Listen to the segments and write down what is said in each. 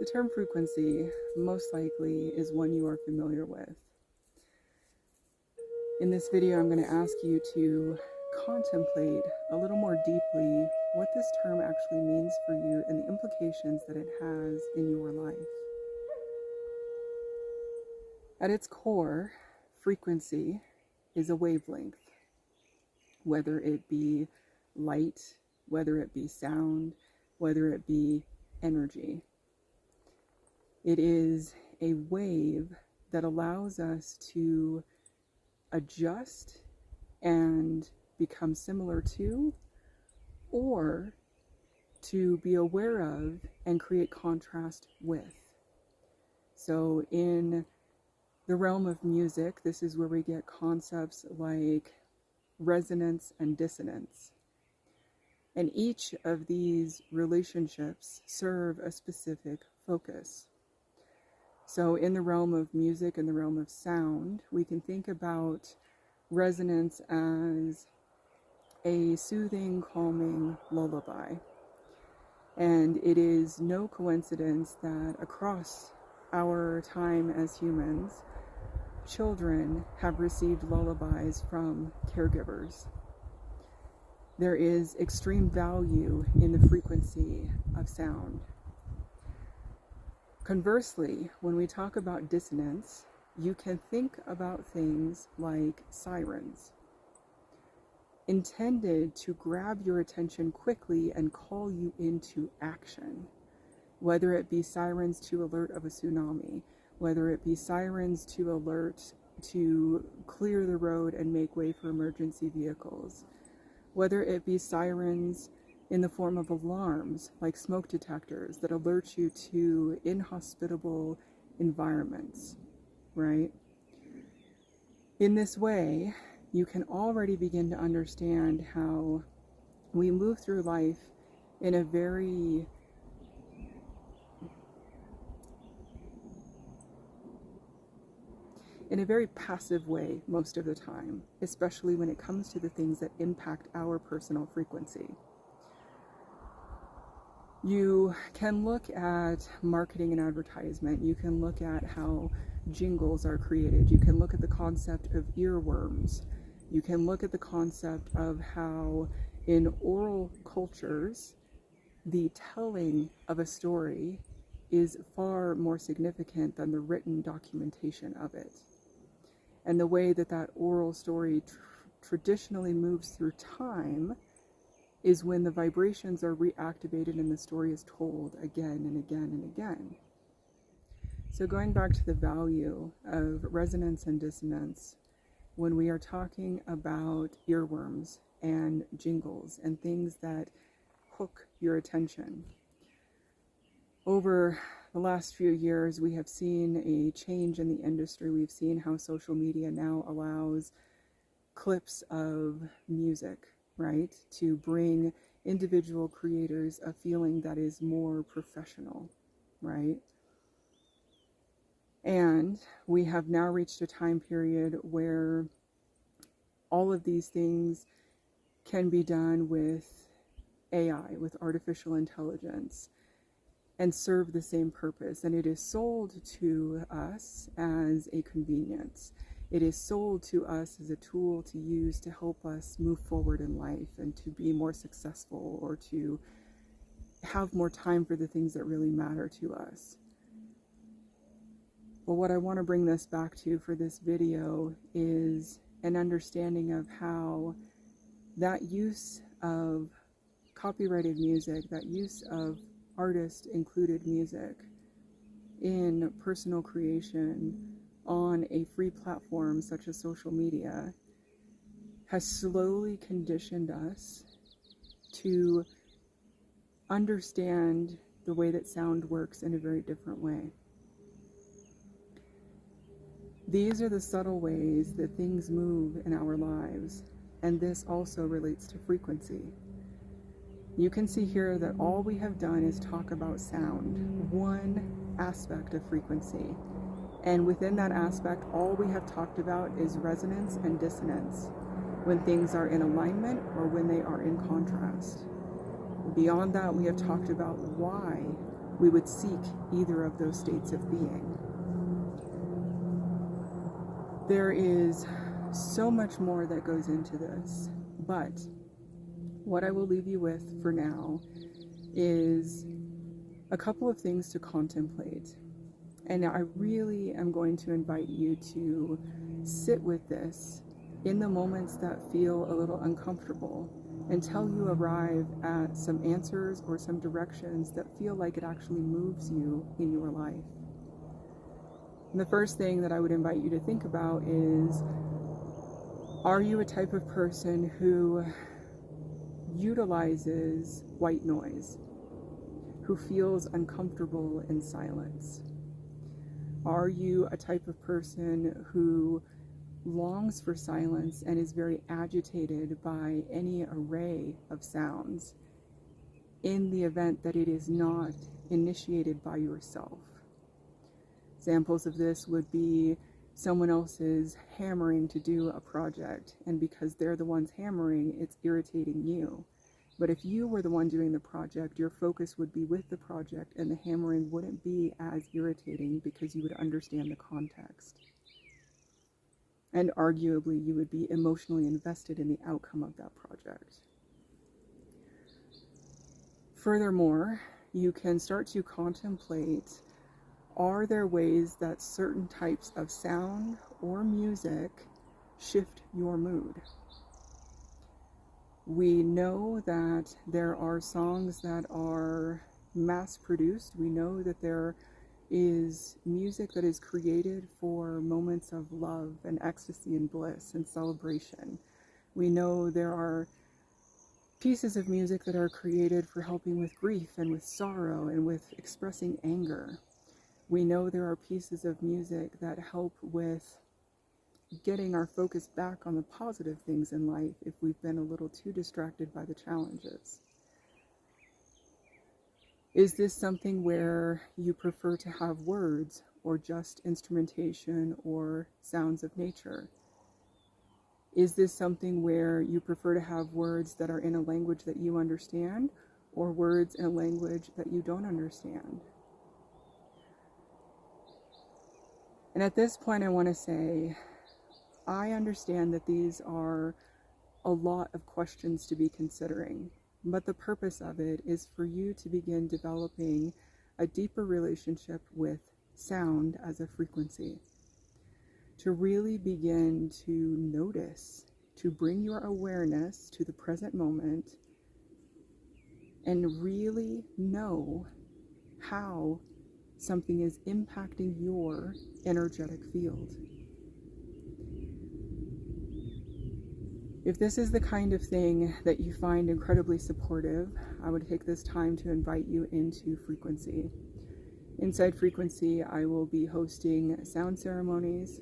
The term frequency most likely is one you are familiar with. In this video, I'm going to ask you to contemplate a little more deeply what this term actually means for you and the implications that it has in your life. At its core, frequency is a wavelength, whether it be light, whether it be sound, whether it be energy. It is a wave that allows us to adjust and become similar to, or to be aware of and create contrast with. So in the realm of music, this is where we get concepts like resonance and dissonance. And each of these relationships serve a specific focus. So in the realm of music and the realm of sound, we can think about resonance as a soothing, calming lullaby. And it is no coincidence that across our time as humans, children have received lullabies from caregivers. There is extreme value in the frequency of sound. Conversely, when we talk about dissonance, you can think about things like sirens, intended to grab your attention quickly and call you into action, whether it be sirens to alert of a tsunami, whether it be sirens to alert to clear the road and make way for emergency vehicles, whether it be sirens in the form of alarms like smoke detectors that alert you to inhospitable environments, right? In this way, you can already begin to understand how we move through life in a very passive way most of the time, especially when it comes to the things that impact our personal frequency. You can look at marketing and advertisement. You can look at how jingles are created. You can look at the concept of earworms. You can look at the concept of how in oral cultures, the telling of a story is far more significant than the written documentation of it. And the way that that oral story traditionally moves through time is when the vibrations are reactivated and the story is told again and again and again. So going back to the value of resonance and dissonance, when we are talking about earworms and jingles and things that hook your attention, over the last few years, we have seen a change in the industry. We've seen how social media now allows clips of music, right, to bring individual creators a feeling that is more professional, right? And we have now reached a time period where all of these things can be done with AI, with artificial intelligence, and serve the same purpose. And it is sold to us as a convenience. It is sold to us as a tool to use to help us move forward in life and to be more successful or to have more time for the things that really matter to us. But what I want to bring this back to for this video is an understanding of how that use of copyrighted music, that use of artist-included music in personal creation on a free platform such as social media has slowly conditioned us to understand the way that sound works in a very different way. These are the subtle ways that things move in our lives, and this also relates to frequency. You can see here that all we have done is talk about sound, one aspect of frequency. And within that aspect, all we have talked about is resonance and dissonance, when things are in alignment or when they are in contrast. Beyond that, we have talked about why we would seek either of those states of being. There is so much more that goes into this, but what I will leave you with for now is a couple of things to contemplate. And I really am going to invite you to sit with this in the moments that feel a little uncomfortable until you arrive at some answers or some directions that feel like it actually moves you in your life. And the first thing that I would invite you to think about is, are you a type of person who utilizes white noise, who feels uncomfortable in silence? Are you a type of person who longs for silence and is very agitated by any array of sounds in the event that it is not initiated by yourself? Examples of this would be someone else is hammering to do a project, and because they're the ones hammering, it's irritating you. But if you were the one doing the project, your focus would be with the project and the hammering wouldn't be as irritating because you would understand the context. And arguably, you would be emotionally invested in the outcome of that project. Furthermore, you can start to contemplate, are there ways that certain types of sound or music shift your mood? We know that there are songs that are mass-produced. We know that there is music that is created for moments of love and ecstasy and bliss and celebration. We know there are pieces of music that are created for helping with grief and with sorrow and with expressing anger. We know there are pieces of music that help with getting our focus back on the positive things in life if we've been a little too distracted by the challenges. Is this something where you prefer to have words or just instrumentation or sounds of nature? Is this something where you prefer to have words that are in a language that you understand or words in a language that you don't understand? And at this point, I want to say, I understand that these are a lot of questions to be considering, but the purpose of it is for you to begin developing a deeper relationship with sound as a frequency, to really begin to notice, to bring your awareness to the present moment and really know how something is impacting your energetic field. If this is the kind of thing that you find incredibly supportive, I would take this time to invite you into frequency. Inside frequency, I will be hosting sound ceremonies.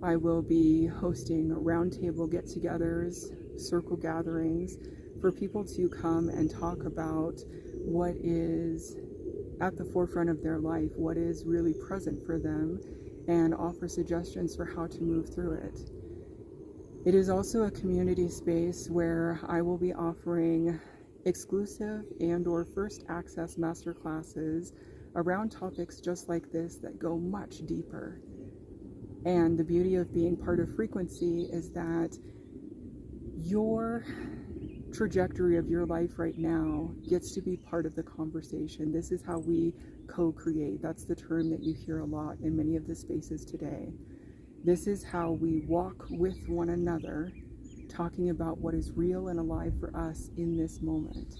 I will be hosting roundtable get-togethers, circle gatherings for people to come and talk about what is at the forefront of their life, what is really present for them, and offer suggestions for how to move through it. It is also a community space where I will be offering exclusive and/or first access masterclasses around topics just like this that go much deeper. And the beauty of being part of frequency is that your trajectory of your life right now gets to be part of the conversation. This is how we co-create. That's the term that you hear a lot in many of the spaces today. This is how we walk with one another, talking about what is real and alive for us in this moment.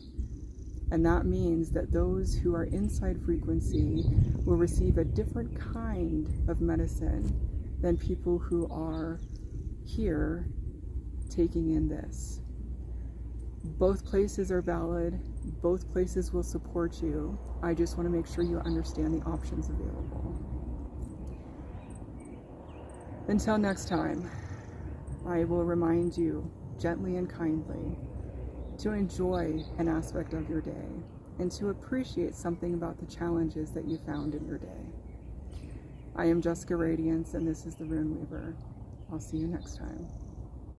And that means that those who are inside frequency will receive a different kind of medicine than people who are here taking in this. Both places are valid. Both places will support you. I just want to make sure you understand the options available. Until next time, I will remind you gently and kindly to enjoy an aspect of your day and to appreciate something about the challenges that you found in your day. I am Jessica Radiance, and this is the Rune Weaver. I'll see you next time.